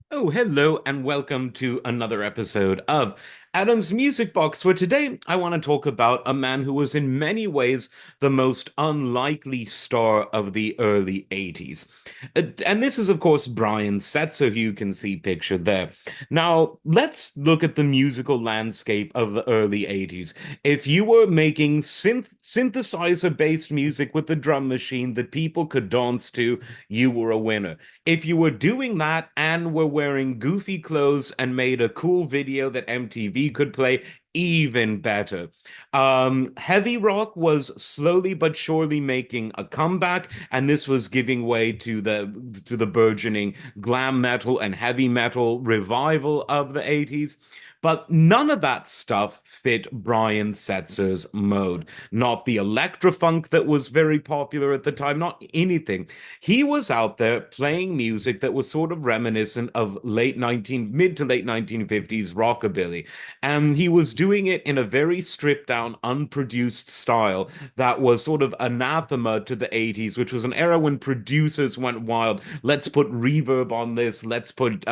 Oh, hello, and welcome to another episode of Adam's Music Box, where today I want to talk about a man who was in many ways the most unlikely star of the early 80s. And this is, of course, Brian Setzer, who you can see pictured there. Now, let's look at the musical landscape of the early 80s. If you were making synthesizer-based music with the drum machine that people could dance to, you were a winner. If you were doing that and were wearing goofy clothes and made a cool video that MTV could play, even better. Heavy rock was slowly but surely making a comeback, and this was giving way to the burgeoning glam metal and heavy metal revival of the 80s. But none of that stuff fit Brian Setzer's mode. Not the electrofunk that was very popular at the time, not anything. He was out there playing music that was sort of reminiscent of mid to late 1950s rockabilly. And he was doing it in a very stripped down, unproduced style that was sort of anathema to the 80s, which was an era when producers went wild. Let's put reverb on this. Let's put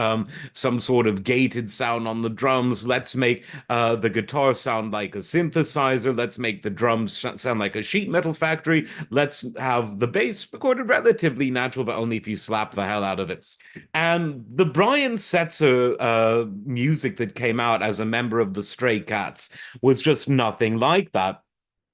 some sort of gated sound on the drums. Let's make the guitar sound like a synthesizer. Let's make the drums sound like a sheet metal factory. Let's have the bass recorded relatively natural, but only if you slap the hell out of it. And the Brian Setzer music that came out as a member of the Stray Cats was just nothing like that.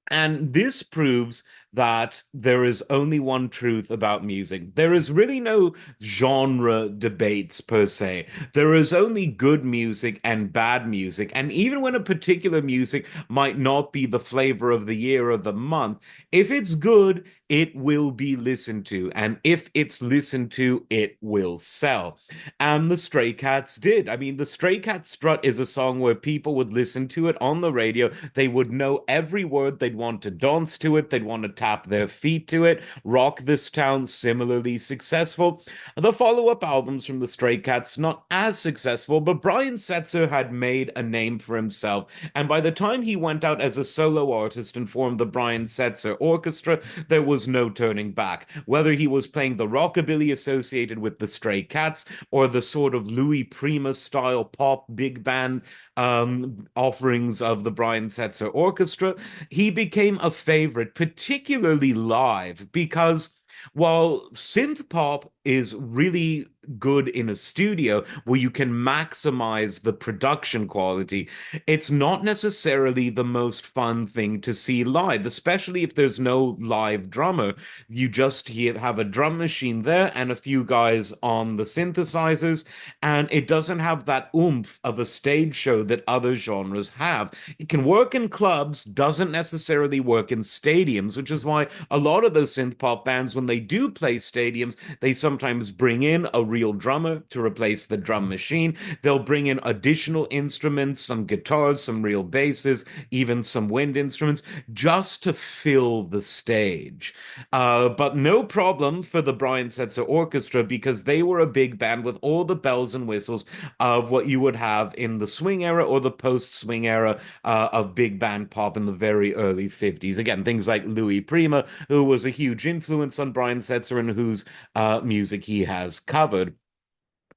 And this proves that there is only one truth about music. There is really no genre debates per se. There is only good music and bad music. And even when a particular music might not be the flavor of the year or the month, if it's good, it will be listened to. And if it's listened to, it will sell. And the Stray Cats did. I mean, the Stray Cat Strut is a song where people would listen to it on the radio. They would know every word. They'd want to dance to it. They'd want to tap their feet to it. Rock This Town, similarly successful. The follow-up albums from the Stray Cats, not as successful, but Brian Setzer had made a name for himself. And by the time he went out as a solo artist and formed the Brian Setzer Orchestra, there was no turning back. Whether he was playing the rockabilly associated with the Stray Cats or the sort of Louis Prima style pop big band offerings of the Brian Setzer Orchestra, he became a favorite, particularly live, because while synth pop is really good in a studio where you can maximize the production quality, it's not necessarily the most fun thing to see live, especially if there's no live drummer. You just have a drum machine there and a few guys on the synthesizers, and it doesn't have that oomph of a stage show that other genres have. It can work in clubs, doesn't necessarily work in stadiums, which is why a lot of those synth pop bands, when they do play stadiums, they sometimes bring in a real drummer to replace the drum machine. They'll bring in additional instruments, some guitars, some real basses, even some wind instruments, just to fill the stage. But no problem for the Brian Setzer Orchestra because they were a big band with all the bells and whistles of what you would have in the swing era or the post-swing era of big band pop in the very early 50s. Again, things like Louis Prima, who was a huge influence on Brian Setzer and whose music he has covered.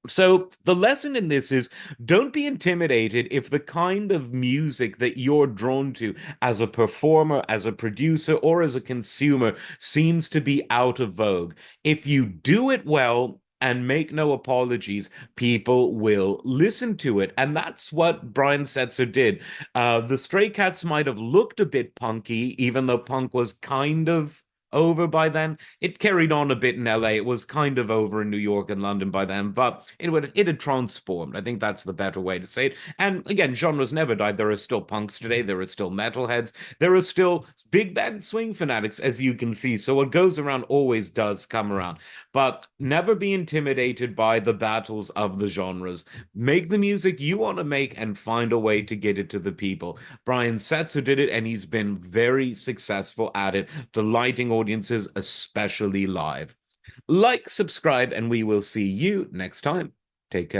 So the lesson in this is don't be intimidated if the kind of music that you're drawn to as a performer, as a producer, or as a consumer seems to be out of vogue. If you do it well, and make no apologies, people will listen to it. And that's what Brian Setzer did. The Stray Cats might have looked a bit punky, even though punk was kind of over by then. It carried on a bit in LA. It was kind of over in New York and London by then, but it had transformed. I think that's the better way to say it. And again, genres never died. There are still punks today. There are still metalheads. There are still big band swing fanatics, as you can see. So what goes around always does come around. But never be intimidated by the battles of the genres. Make the music you want to make and find a way to get it to the people. Brian Setzer did it, and he's been very successful at it, delighting audiences, especially live. Like, subscribe, and we will see you next time. Take care.